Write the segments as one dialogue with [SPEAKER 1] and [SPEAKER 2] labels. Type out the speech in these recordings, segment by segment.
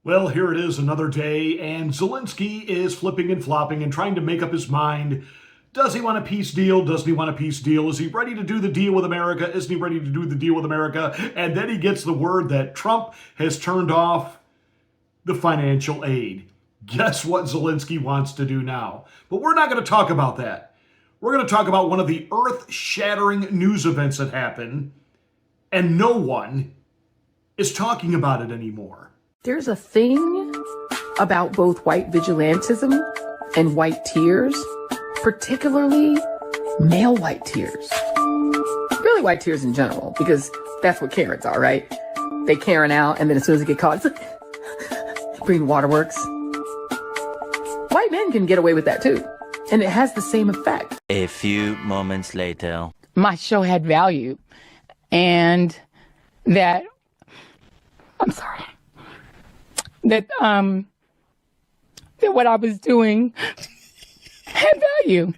[SPEAKER 1] Well, here it is, another day, and Zelensky is flipping and flopping and trying to make up his mind. Does he want a peace deal? Doesn't he want a peace deal? Is he ready to do the deal with America? Isn't he ready to do the deal with America? And then he gets the word that Trump has turned off the financial aid. Guess what Zelensky wants to do now? But we're not going to talk about that. We're going to talk about one of the earth-shattering news events that happened, and no one is talking about it anymore.
[SPEAKER 2] There's a thing about both white vigilantism and white tears, particularly male white tears. Really white tears in general, because that's what Karens are, right? They Karen out, and then as soon as they get caught, it's like, Green Waterworks. White men can get away with that too, and it has the same effect.
[SPEAKER 3] A few moments later.
[SPEAKER 2] My show had value, and that, I'm sorry. That what I was doing had value.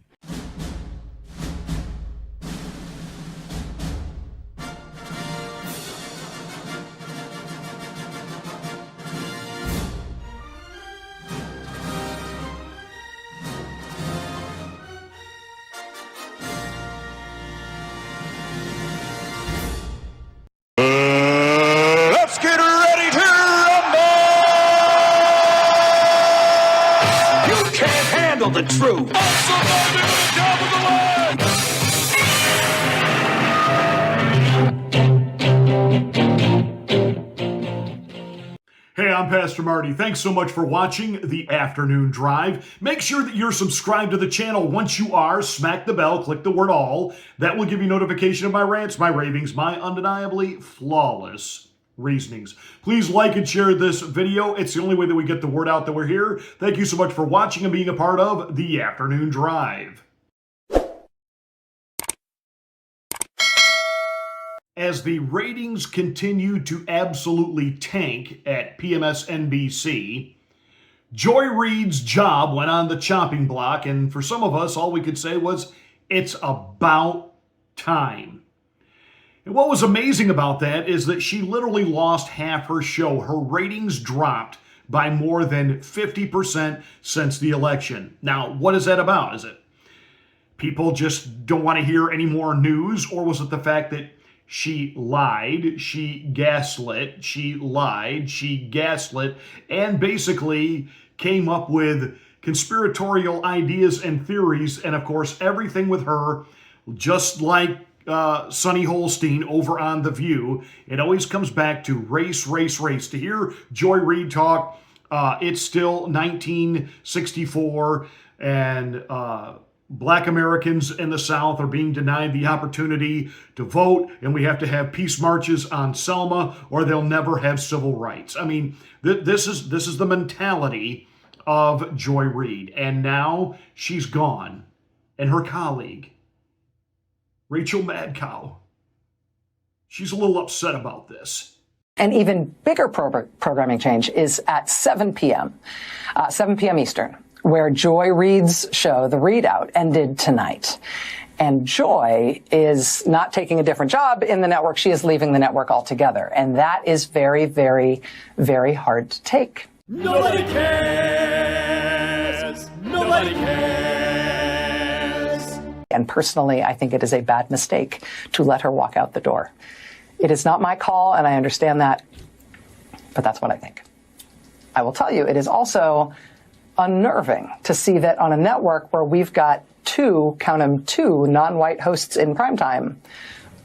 [SPEAKER 4] Let's get ready to handle the truth.
[SPEAKER 1] Hey, I'm Pastor Marty. Thanks so much for watching the Afternoon Drive. Make sure that you're subscribed to the channel. Once you are, smack the bell, click the word all. That will give you notification of my rants, my ravings, my undeniably flawless reasonings. Please like and share this video. It's the only way that we get the word out that we're here. Thank you so much for watching and being a part of the Afternoon Drive. As the ratings continue to absolutely tank at MSNBC, Joy Reid's job went on the chopping block, and for some of us, all we could say was, it's about time. And what was amazing about that is that she literally lost half her show. Her ratings dropped by more than 50% since the election. Now, what is that about? Is it people just don't want to hear any more news, or was it the fact that she lied, she gaslit, she lied, she gaslit, and basically came up with conspiratorial ideas and theories, and of course everything with her, just like Sonny Holstein over on The View, it always comes back to race, race, race. To hear Joy Reid talk, it's still 1964, and Black Americans in the South are being denied the opportunity to vote, and we have to have peace marches on Selma, or they'll never have civil rights. I mean, this is the mentality of Joy Reid, and now she's gone, and her colleague, Rachel Madcow, she's a little upset about this.
[SPEAKER 5] An even bigger programming change is at 7 p.m. Eastern, where Joy Reid's show, The Readout, ended tonight. And Joy is not taking a different job in the network. She is leaving the network altogether. And that is very, very, very hard to take.
[SPEAKER 4] Nobody cares. Nobody cares.
[SPEAKER 5] And personally, I think it is a bad mistake to let her walk out the door. It is not my call, and I understand that, but that's what I think. I will tell you, it is also unnerving to see that on a network where we've got two non-white hosts in primetime,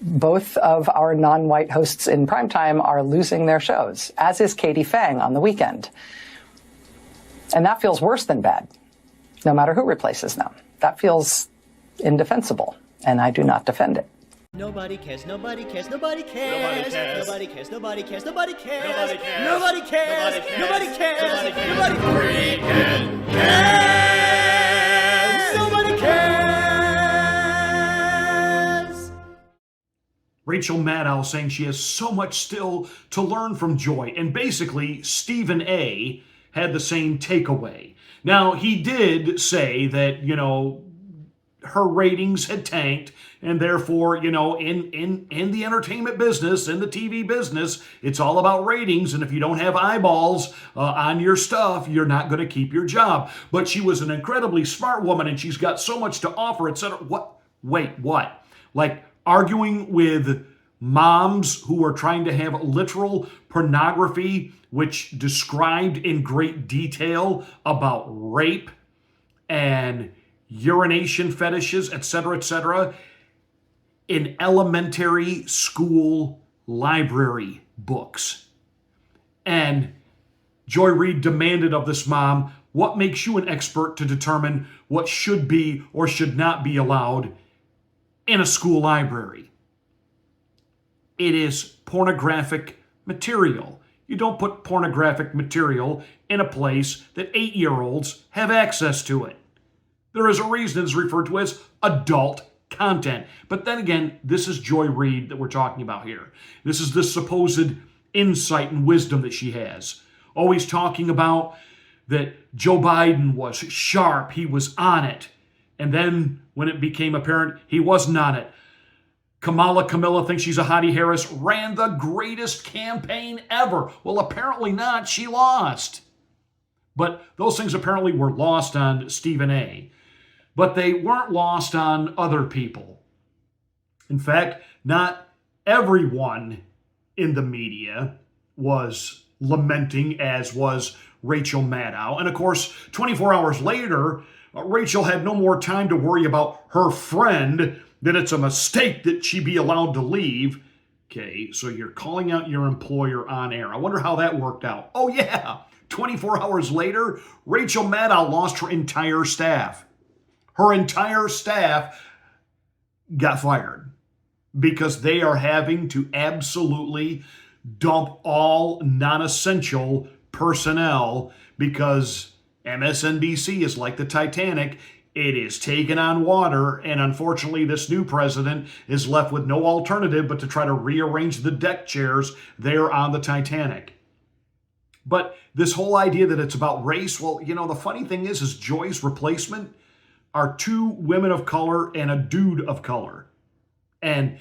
[SPEAKER 5] both of our non-white hosts in primetime are losing their shows, as is Katie Fang on the weekend. And that feels worse than bad, no matter who replaces them. That feels indefensible, and I do not defend it.
[SPEAKER 6] Nobody cares, nobody cares, nobody cares.
[SPEAKER 4] Nobody cares.
[SPEAKER 6] Nobody cares, nobody cares, nobody cares.
[SPEAKER 4] Nobody cares.
[SPEAKER 6] Nobody cares, nobody cares.
[SPEAKER 4] Nobody cares.
[SPEAKER 6] Nobody
[SPEAKER 4] Freaking cares.
[SPEAKER 6] Nobody cares.
[SPEAKER 1] Rachel Maddow saying she has so much still to learn from Joy, and basically Stephen A. had the same takeaway. Now, he did say that, her ratings had tanked, and therefore, in the entertainment business, in the TV business, it's all about ratings, and if you don't have eyeballs on your stuff, you're not going to keep your job. But she was an incredibly smart woman, and she's got so much to offer, etc. What? Wait, what? Like arguing with moms who are trying to have literal pornography, which described in great detail about rape and urination fetishes, etc., in elementary school library books. And Joy Reid demanded of this mom, what makes you an expert to determine what should be or should not be allowed in a school library? It is pornographic material. You don't put pornographic material in a place that 8-year-olds have access to it. There is a reason it's referred to as adult content. But then again, this is Joy Reid that we're talking about here. This is the supposed insight and wisdom that she has. Always talking about that Joe Biden was sharp, he was on it. And then when it became apparent he wasn't on it, Camilla thinks she's a Hottie Harris, ran the greatest campaign ever. Well, apparently not. She lost. But those things apparently were lost on Stephen A. But they weren't lost on other people. In fact, not everyone in the media was lamenting, as was Rachel Maddow. And of course, 24 hours later, Rachel had no more time to worry about her friend, that it's a mistake that she be allowed to leave. Okay, so you're calling out your employer on air. I wonder how that worked out. Oh yeah, 24 hours later, Rachel Maddow lost her entire staff. Her entire staff got fired because they are having to absolutely dump all non-essential personnel because MSNBC is like the Titanic. It is taken on water, and unfortunately this new president is left with no alternative but to try to rearrange the deck chairs there on the Titanic. But this whole idea that it's about race, well, the funny thing is Joy's replacement are 2 women of color and a dude of color. And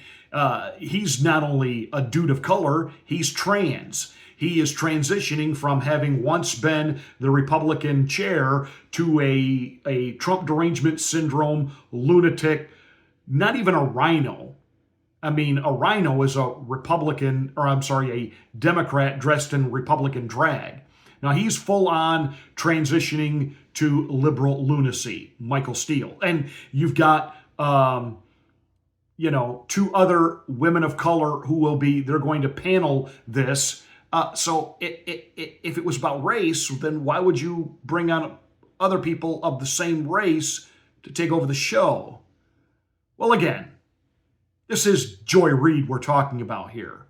[SPEAKER 1] he's not only a dude of color, he's trans. He is transitioning from having once been the Republican chair to a Trump derangement syndrome lunatic, not even a rhino. I mean, a rhino is a Democrat dressed in Republican drag. Now, he's full on transitioning to liberal lunacy, Michael Steele. And you've got, 2 other women of color who they're going to panel this. So if it was about race, then why would you bring on other people of the same race to take over the show? Well, again, this is Joy Reid we're talking about here.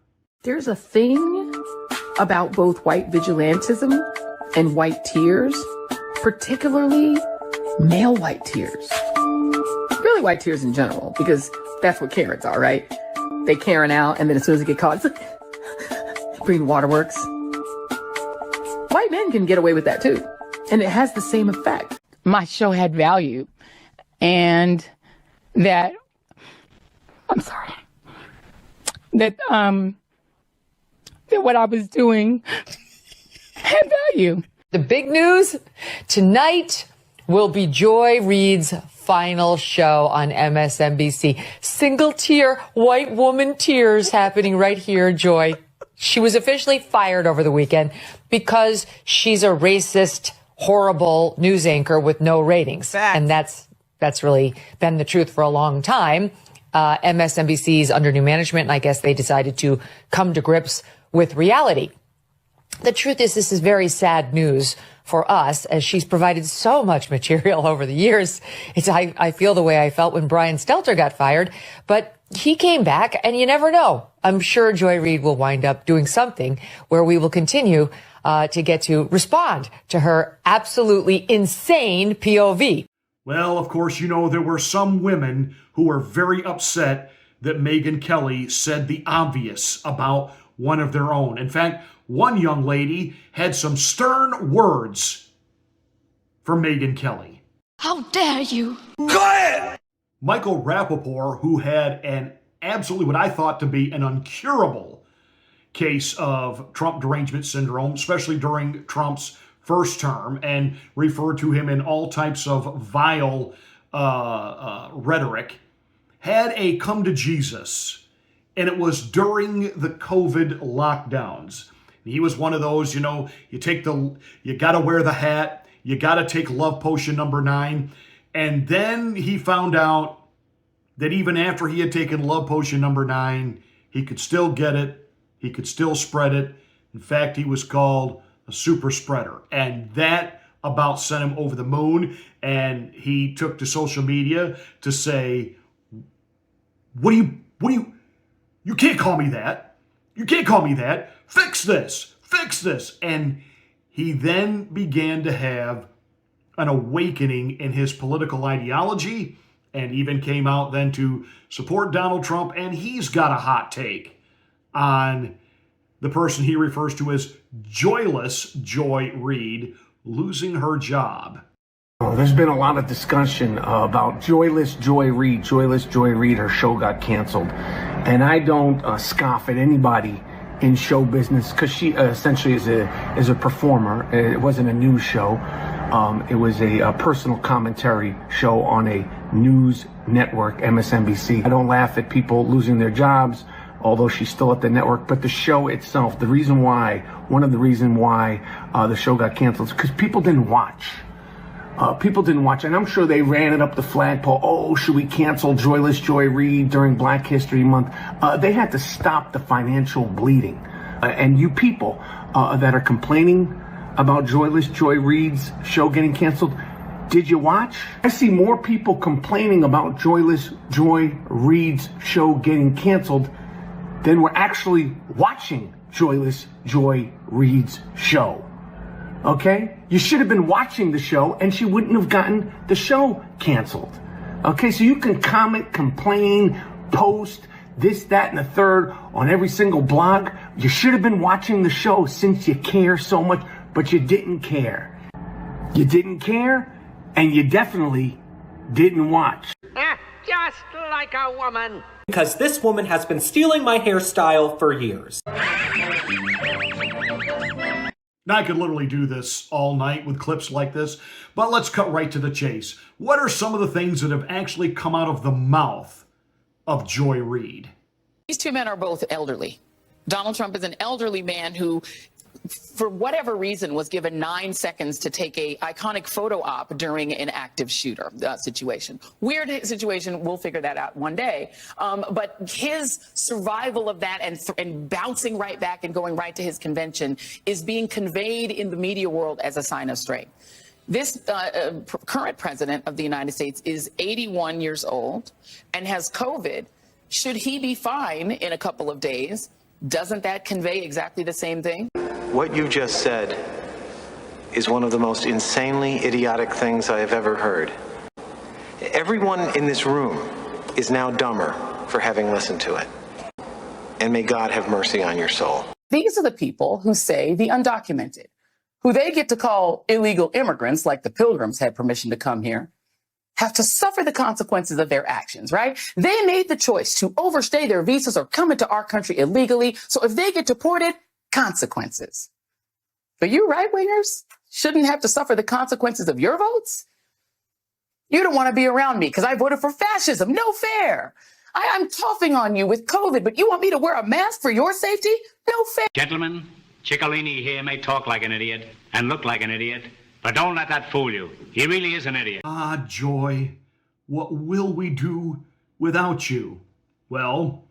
[SPEAKER 2] There's a thing about both white vigilantism and white tears, particularly male white tears. Really white tears in general, because that's what Karens are, right? They Karen out, and then as soon as they get caught, it's like, Green Waterworks. White men can get away with that too. And it has the same effect.
[SPEAKER 7] My show had value, and that what I was doing had value.
[SPEAKER 8] The big news tonight will be Joy Reid's final show on MSNBC. Single tear, white woman tears happening right here, Joy. She was officially fired over the weekend because she's a racist, horrible news anchor with no ratings.
[SPEAKER 9] Fact.
[SPEAKER 8] And that's really been the truth for a long time. MSNBC's under new management, and I guess they decided to come to grips with reality. The truth is, this is very sad news for us, as she's provided so much material over the years. I feel the way I felt when Brian Stelter got fired, but he came back, and you never know. I'm sure Joy Reid will wind up doing something where we will continue to get to respond to her absolutely insane POV.
[SPEAKER 1] Well, of course, there were some women who were very upset that Megyn Kelly said the obvious about one of their own. In fact, one young lady had some stern words for Megyn Kelly.
[SPEAKER 10] How dare you?
[SPEAKER 9] Quiet!
[SPEAKER 1] Michael Rappaport, who had an absolutely what I thought to be an incurable case of Trump derangement syndrome, especially during Trump's first term, and referred to him in all types of vile rhetoric, had a come to Jesus, and it was during the COVID lockdowns. He was one of those, you got to wear the hat, you got to take love potion number 9. And then he found out that even after he had taken love potion number 9, he could still get it, he could still spread it. In fact, he was called a super spreader. And that about sent him over the moon. And he took to social media to say, you can't call me that. You can't call me that. Fix this. And he then began to have an awakening in his political ideology and even came out then to support Donald Trump. And he's got a hot take on the person he refers to as joyless Joy Reid losing her job.
[SPEAKER 9] There's been a lot of discussion about joyless Joy Reid. Joyless Joy Reid, her show got canceled. And I don't scoff at anybody in show business because she essentially is a performer. It wasn't a news show. It was a personal commentary show on a news network, MSNBC. I don't laugh at people losing their jobs, although she's still at the network. But the show itself, one of the reasons why the show got canceled is because people didn't watch. And I'm sure they ran it up the flagpole. Oh, should we cancel Joyless Joy Reid during Black History Month? They had to stop the financial bleeding. And you people that are complaining about Joyless Joy Reid's show getting canceled, did you watch? I see more people complaining about Joyless Joy Reid's show getting canceled than were actually watching Joyless Joy Reid's show. Okay? You should have been watching the show and she wouldn't have gotten the show canceled. Okay? So you can comment, complain, post this, that, and the third on every single blog. You should have been watching the show since you care so much, but you didn't care. You didn't care and you definitely didn't watch.
[SPEAKER 10] Just like a woman.
[SPEAKER 11] Because this woman has been stealing my hairstyle for years.
[SPEAKER 1] Now, I could literally do this all night with clips like this, but let's cut right to the chase. What are some of the things that have actually come out of the mouth of Joy Reid?
[SPEAKER 2] These two men are both elderly. Donald Trump is an elderly man who, for whatever reason, was given 9 seconds to take a iconic photo op during an active shooter situation. Weird situation. We'll figure that out one day. But his survival of that and bouncing right back and going right to his convention is being conveyed in the media world as a sign of strength. This current president of the United States is 81 years old and has COVID. Should he be fine in a couple of days? Doesn't that convey exactly the same thing?
[SPEAKER 12] What you just said is one of the most insanely idiotic things I have ever heard. Everyone in this room is now dumber for having listened to it. And may God have mercy on your soul.
[SPEAKER 2] These are the people who say the undocumented, who they get to call illegal immigrants, like the Pilgrims had permission to come here, have to suffer the consequences of their actions, right? They made the choice to overstay their visas or come into our country illegally. So if they get deported, consequences. But you right-wingers shouldn't have to suffer the consequences of your votes. You don't want to be around me because I voted for fascism. No fair. I'm coughing on you with COVID, but you want me to wear a mask for your safety? No fair.
[SPEAKER 13] Gentlemen, Ciccolini here may talk like an idiot and look like an idiot, but don't let that fool you. He really is an idiot.
[SPEAKER 1] Ah, Joy, what will we do without you? Well,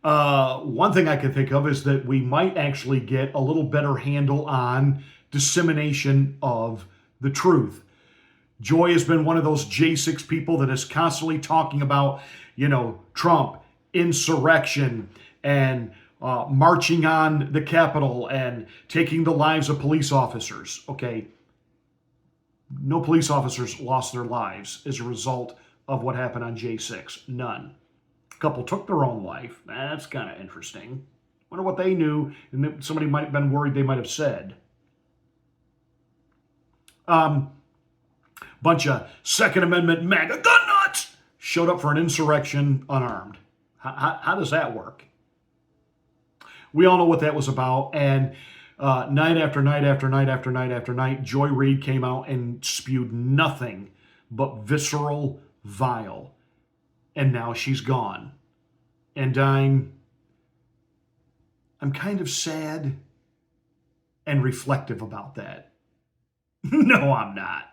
[SPEAKER 1] one thing I can think of is that we might actually get a little better handle on dissemination of the truth. Joy has been one of those J6 people that is constantly talking about, Trump, insurrection, and marching on the Capitol and taking the lives of police officers. Okay, no police officers lost their lives as a result of what happened on J6. None. A couple took their own life. That's kind of interesting. Wonder what they knew, and somebody might have been worried they might have said. Bunch of Second Amendment MAGA gun nuts showed up for an insurrection unarmed. How does that work? We all know what that was about. And night after night after night after night after night, Joy Reid came out and spewed nothing but visceral, vile. And now she's gone. And I'm kind of sad and reflective about that. No, I'm not.